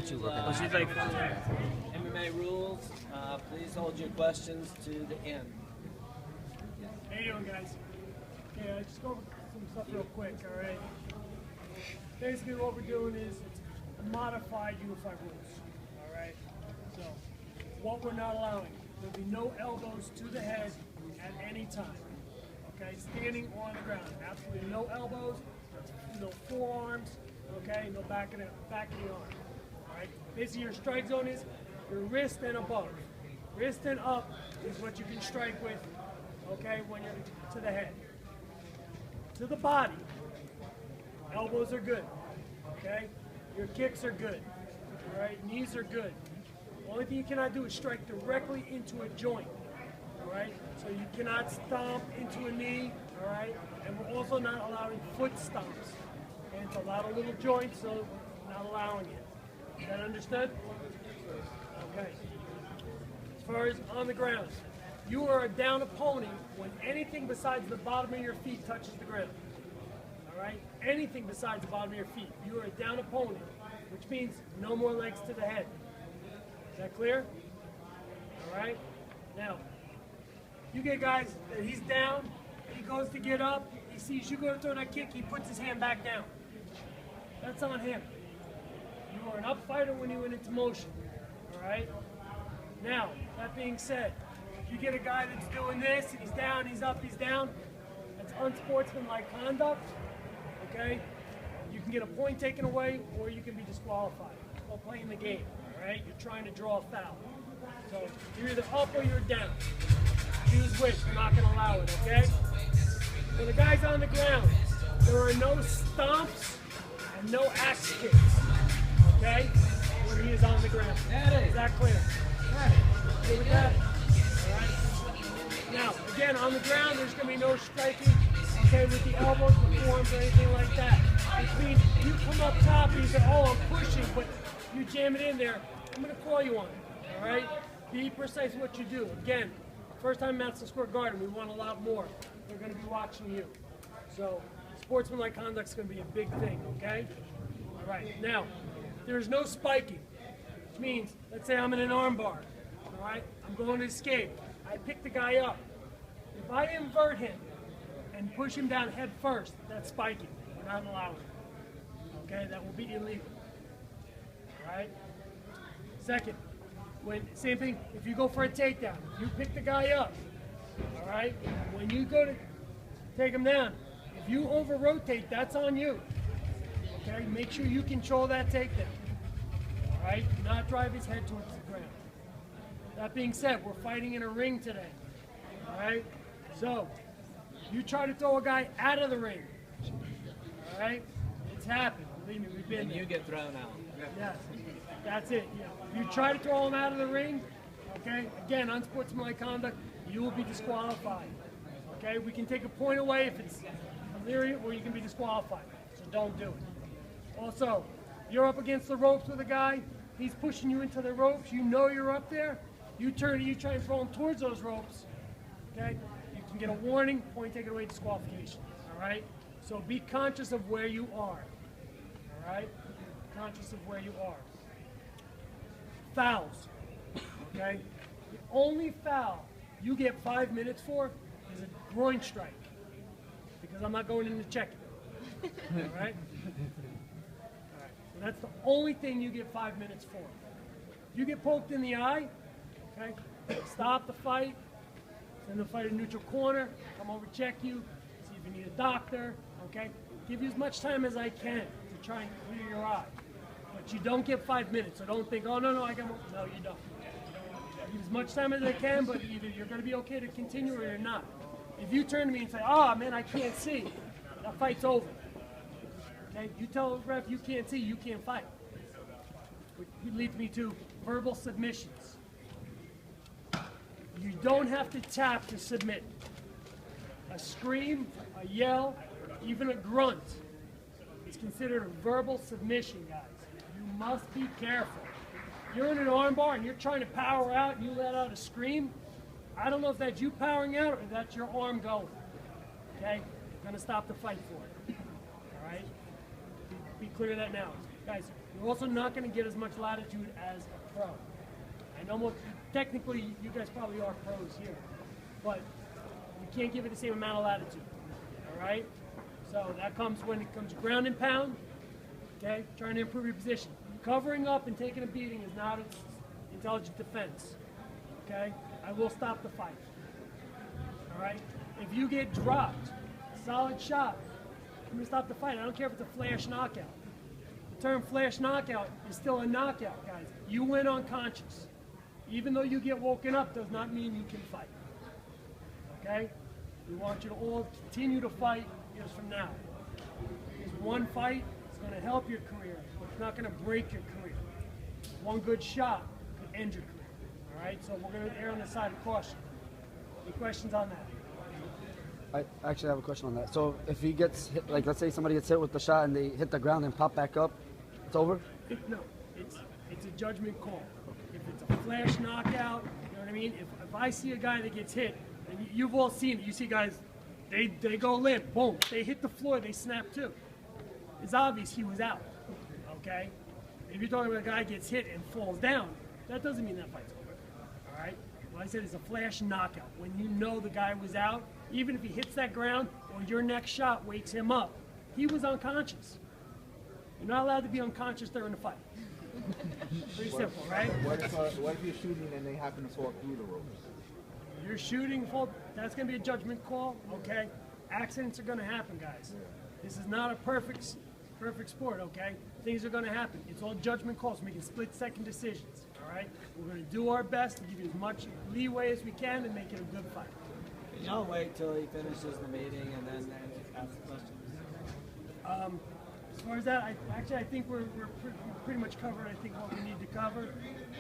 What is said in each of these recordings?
She's like MMA rules. Please hold your questions to the end. How you doing, guys? Okay, I just go over some stuff real quick, all right? Basically what we're doing is it's modified unified rules, all right? So what we're not allowing, there'll be no elbows to the head at any time, okay? Standing on the ground, absolutely no elbows, no forearms, okay? No back of the arm, all right? Basically your strike zone is your wrist and above. Wrist and up is what you can strike with, okay, when you're to the head. To the body, elbows are good, okay? Your kicks are good, all right? Knees are good. The only thing you cannot do is strike directly into a joint, all right? So you cannot stomp into a knee, all right? And we're also not allowing foot stomps. And it's a lot of little joints, so not allowing it. Is that understood? Okay. As far as on the ground, you are a down opponent when anything besides the bottom of your feet touches the ground. All right? Anything besides the bottom of your feet. You are a down opponent, which means no more legs to the head. Is that clear? All right? Now, you get guys that he's down, he goes to get up, he sees you go to throw that kick, he puts his hand back down. That's on him. You are an up fighter when you went into motion. All right? Now, that being said, if you get a guy that's doing this, and he's down, he's up, he's down, that's unsportsmanlike conduct, okay? You can get a point taken away, or you can be disqualified while playing the game, all right? You're trying to draw a foul. So you're either up or you're down. Choose which, we're not gonna allow it, okay? For the guys on the ground, there are no stomps and no axe kicks, okay? When he is on the ground. Is that clear? Good with that? All right. Now, again, on the ground, there's going to be no striking, okay, with the elbows, the forearms, or anything like that. Which means you come up top and you say, oh, I'm pushing, but you jam it in there, I'm going to call you on it, all right? Be precise what you do. Again, first time at Madison Square Garden, we want a lot more. We're going to be watching you. So, sportsmanlike conduct is going to be a big thing, okay? All right, now, there's no spiking, which means, let's say I'm in an arm bar. All right, I'm going to escape. I pick the guy up. If I invert him and push him down head first, that's spiking. We're not allowing it. Okay, that will be illegal. All right. Second, same thing. If you go for a takedown, you pick the guy up. All right. When you go to take him down, if you over rotate, that's on you. Okay. Make sure you control that takedown. All right. Do not drive his head towards the ground. That being said, we're fighting in a ring today, all right? So, you try to throw a guy out of the ring, all right? It's happened, believe me, we've been there. You get thrown out. Yes, that's it. Yeah. If you try to throw him out of the ring, okay, again, unsportsmanlike conduct, you will be disqualified, okay? We can take a point away if it's illegal, or you can be disqualified, so don't do it. Also, you're up against the ropes with a guy, he's pushing you into the ropes, you know you're up there, you turn, you try and throw him towards those ropes, okay? You can get a warning, point taken away, disqualification, all right? So be conscious of where you are, all right? Conscious of where you are. Fouls, okay? The only foul you get 5 minutes for is a groin strike, because I'm not going in to check it, all right? All right, so that's the only thing you get 5 minutes for. If you get poked in the eye, okay, stop the fight, send the fight to neutral corner, come over, check you, see if you need a doctor, okay? Give you as much time as I can to try and clear your eye. But you don't get 5 minutes, so don't think, oh, no, I got more. No, you don't. Give as much time as I can, but either you're going to be okay to continue or you're not. If you turn to me and say, oh, man, I can't see, that fight's over. Okay? You tell the ref you can't see, you can't fight. Which leads me to verbal submissions. You don't have to tap to submit. A scream, a yell, even a grunt is considered a verbal submission, guys. You must be careful. You're in an arm bar and you're trying to power out and you let out a scream. I don't know if that's you powering out or that's your arm going. Okay? You're going to stop the fight for it. All right? Be clear of that now. Guys, You're also not going to get as much latitude as a pro. I know most, technically you guys probably are pros here, but you can't give it the same amount of latitude. All right? So that comes when it comes ground and pound. Okay, trying to improve your position. Covering up and taking a beating is not intelligent defense. Okay, I will stop the fight. All right, if you get dropped, solid shot, I'm gonna stop the fight. I don't care if it's a flash knockout. The term flash knockout is still a knockout, guys. You went unconscious. Even though you get woken up, does not mean you can fight. Okay, we want you to all continue to fight years from now. Because one fight is going to help your career, but it's not going to break your career. One good shot could end your career. All right, so we're going to err on the side of caution. Any questions on that? I actually have a question on that. So if he gets hit, like let's say somebody gets hit with the shot and they hit the ground and pop back up, it's over? No, it's a judgment call. If it's a flash knockout, you know what I mean? If I see a guy that gets hit, and you've all seen it, you see guys, they go limp, boom, they hit the floor, they snap too. It's obvious he was out, okay? If you're talking about a guy gets hit and falls down, that doesn't mean that fight's over, all right? What I said is a flash knockout. When you know the guy was out, even if he hits that ground or your next shot wakes him up, he was unconscious. You're not allowed to be unconscious during the fight. Pretty simple, right? What if you're shooting and they happen to fall through the ropes? You're shooting, that's going to be a judgment call, okay? Accidents are going to happen, guys. This is not a perfect sport, okay? Things are going to happen. It's all judgment calls, making split-second decisions, all right? We're going to do our best to give you as much leeway as we can and make it a good fight. Y'all wait till he finishes the meeting and then ask the questions. As far as that, I think we're pretty much covered, I think, what we need to cover.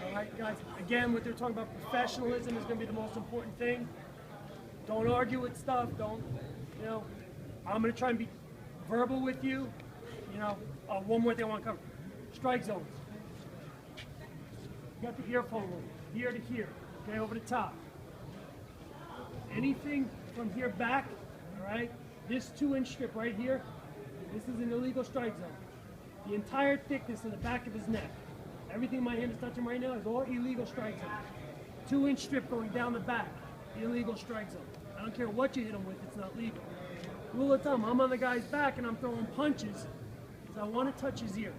All right, guys, again, what they're talking about, professionalism is going to be the most important thing. Don't argue with stuff. Don't, you know, I'm going to try and be verbal with you. You know, one more thing I want to cover. Strike zones. You got the earphone room, here to here, okay, over the top. Anything from here back, all right, this 2-inch strip right here, this is an illegal strike zone. The entire thickness in the back of his neck, everything my hand is touching right now is all illegal strike zone. 2-inch strip going down the back, illegal strike zone. I don't care what you hit him with, it's not legal. Rule of thumb, I'm on the guy's back and I'm throwing punches because I want to touch his ear.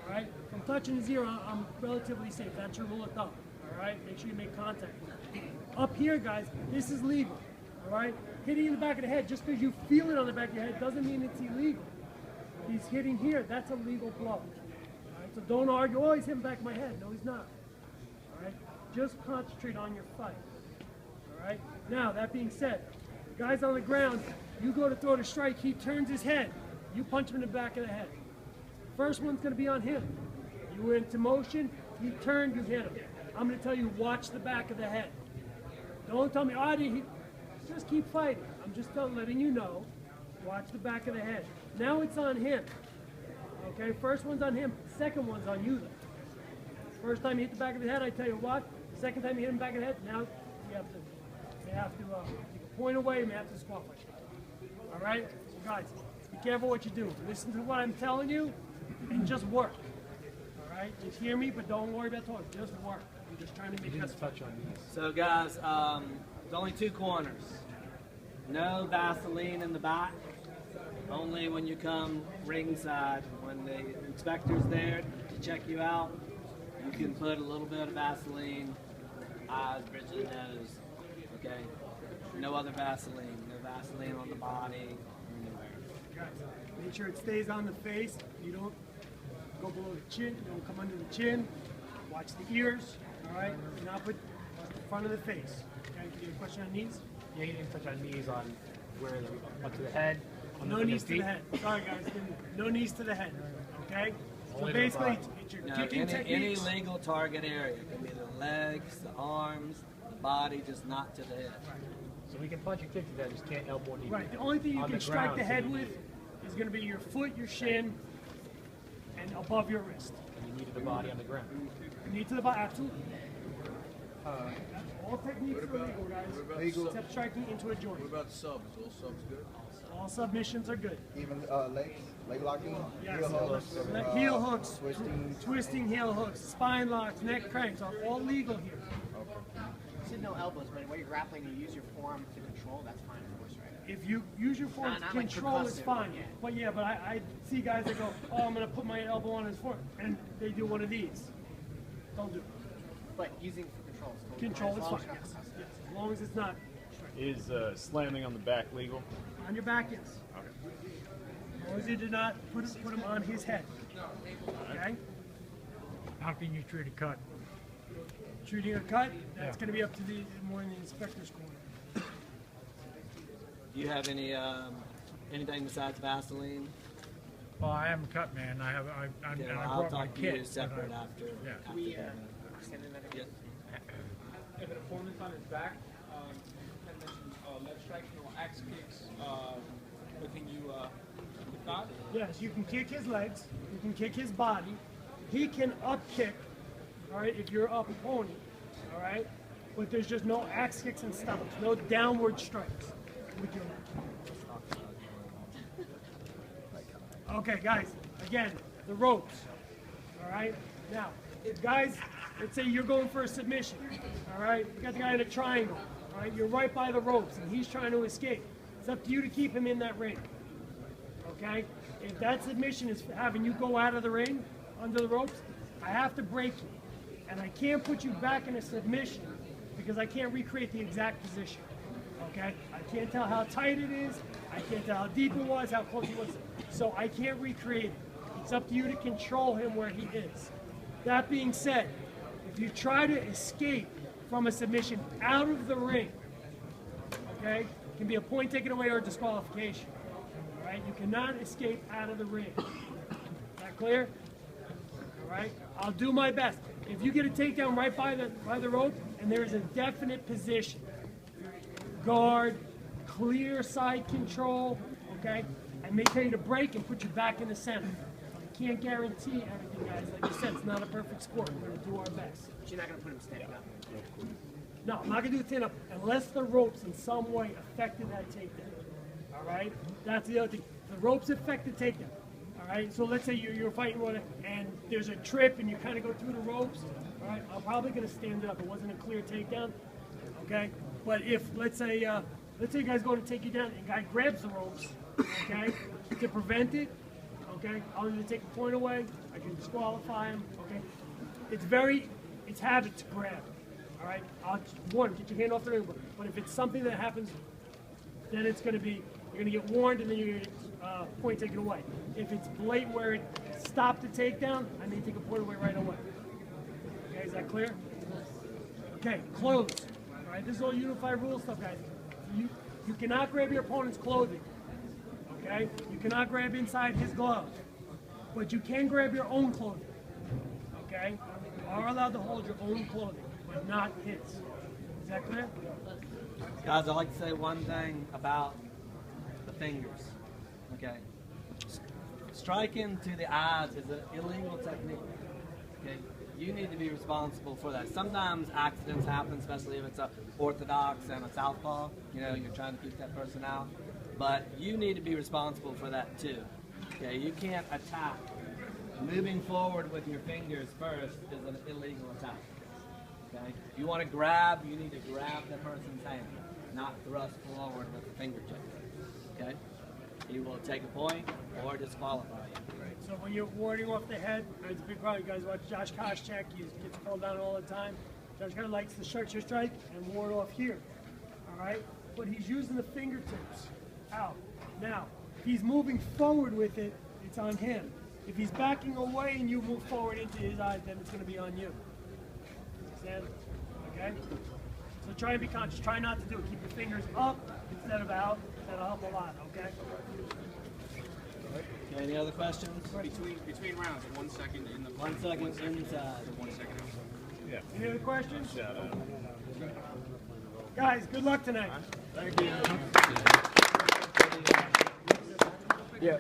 All right? If I'm touching his ear, I'm relatively safe. That's your rule of thumb. All right? Make sure you make contact with him. Up here, guys, this is legal. All right? Hitting in the back of the head, just because you feel it on the back of your head doesn't mean it's illegal. He's hitting here, that's a legal blow. All right? So don't argue, oh, he's hitting the back of my head. No, he's not. All right? Just concentrate on your fight. All right? Now, that being said, the guy's on the ground, you go to throw the strike, he turns his head. You punch him in the back of the head. First one's going to be on him. You went into motion, he turned, you hit him. I'm going to tell you, watch the back of the head. Don't tell me, oh, did he? Just keep fighting. I'm just letting you know. Watch the back of the head. Now it's on him. Okay, first one's on him. Second one's on you. First time you hit the back of the head, I tell you what. Second time you hit him back of the head, now you have to take a point away. You may have to disqualify. All right, so guys, be careful what you do. Listen to what I'm telling you, and just work. All right, just hear me, but don't worry about talking. Just work. I'm just trying to make us touch on these. So guys, there's only 2 corners. No Vaseline in the back. Only when you come ringside, when the inspector's there to check you out, you can put a little bit of Vaseline, eyes, bridge of the nose. Okay? No other Vaseline. No Vaseline on the body, anywhere. Guys, make sure it stays on the face. You don't go below the chin. You don't come under the chin. Watch the ears. All right? Do not put the front of the face. Okay? Can you have a question on knees? Yeah, you didn't touch on knees on where they're up to the head. No knees to the head. Sorry, guys. No knees to the head. Okay? So Only basically, it's your No, kicking any techniques. legal target area. It can be the legs, the arms, the body, just not to the head. So we can punch and kick to that, just can't elbow knee. Right. The only thing you On can the strike ground, the so head you with is going to be your foot, your shin, and above your wrist. And you needed the body on the ground. Knee to the body, absolutely. All techniques are legal, guys. Legal. Except striking into a joint. What about subs? All subs good? All submissions are good. Even legs, leg locking, Yes. heel hooks, Heel hooks, twisting. heel hooks, spine locks, neck cranks are all legal here. You said no elbows, but when you're grappling, you use your forearm to control. That's fine, of course, right? If you use your forearm to Not like control, it's percussive, fine. yeah. But I see guys that go, oh, I'm going to put my elbow on his foot, and they do one of these. Don't do it. But using for control is totally Control fine, is as long fine, as yes. you're not Yes. As long as it's not Is slamming on the back legal? on your back, yes. Okay. As long as you do not put him on his head. Okay? How can you treat a cut? Treating a cut, that's going to be up to the more in the inspector's corner. Do you have any anything besides Vaseline? Well, I am a cut man. I Okay, and well, I I'll brought my talk to you kit. separate but after. yeah. after We the- extend another. Yes. If an opponent's on his back, you had mentioned left strikes, no axe kicks, but can you not? Yes, you can kick his legs, you can kick his body, he can up kick, all right, if you're up opponent, all right? But there's just no axe kicks and stomachs, no downward strikes with your leg. Okay, guys, again, the ropes, all right? Now, if guys, let's say you're going for a submission, all right? You got the guy in a triangle, all right? You're right by the ropes, and he's trying to escape. It's up to you to keep him in that ring. Okay? If that submission is having you go out of the ring, under the ropes, I have to break you. And I can't put you back in a submission because I can't recreate the exact position. Okay? I can't tell how tight it is, I can't tell how deep it was, how close he was. So I can't recreate it. It's up to you to control him where he is. That being said, if you try to escape from a submission out of the ring, okay, it can be a point taken away or disqualification. All right, you cannot escape out of the ring. Is that clear? All right, I'll do my best. If you get a takedown right by the rope and there is a definite position, guard, clear side control, okay, I may tell you to break and put you back in the center. I can't guarantee everything, guys. Like you said, it's not a perfect sport. We're going to do our best. But you're not going to put him standing up. No, I'm not going to do a stand-up unless the ropes in some way affected that takedown. All right? That's the other thing. The ropes affect the takedown. All right? So let's say you're fighting one and there's a trip and you kind of go through the ropes. All right? I'm probably going to stand it up. It wasn't a clear takedown. Okay? But if, let's say you guys go to take you down and the guy grabs the ropes, okay, to prevent it, okay, I'll either take a point away, I can disqualify him, okay? It's habit to grab. All right, get your hand off the ring. But if it's something that happens, then it's going to be, you're going to get warned and then you're going to get point taken away. If it's blatant where it stopped the takedown, I may take a point away right away. Okay, is that clear? Okay, clothes. All right, this is all unified rule stuff, guys. You cannot grab your opponent's clothing. Okay, you cannot grab inside his glove, but you can grab your own clothing. Okay, you are allowed to hold your own clothing, but not his. Is that clear? Guys, I'd like to say one thing about the fingers. Okay. Striking to the eyes is an illegal technique. Okay. You need to be responsible for that. Sometimes accidents happen, especially if it's a orthodox and a southpaw. You know, you're trying to keep that person out. But you need to be responsible for that too. Okay. You can't attack. Moving forward with your fingers first is an illegal attack. Okay? If you want to grab, you need to grab the person's hand, not thrust forward with the fingertips. Okay? He will take a point or disqualify you. Right. So when you're warding off the head, it's a big problem. You guys watch Josh Koscheck, he gets called down all the time. Josh kind of likes to structure strike and ward off here. All right? But he's using the fingertips out. Now, if he's moving forward with it, it's on him. If he's backing away and you move forward into his eyes, then it's going to be on you. Understand? Okay? So try and be conscious. Try not to do it. Keep your fingers up instead of out. That'll help a lot, okay? Okay, any other questions? Between rounds, 1 second in the 1 second inside. 1 second. Yeah. Any other questions? Shout out. Guys, good luck tonight. Thank you. Yeah.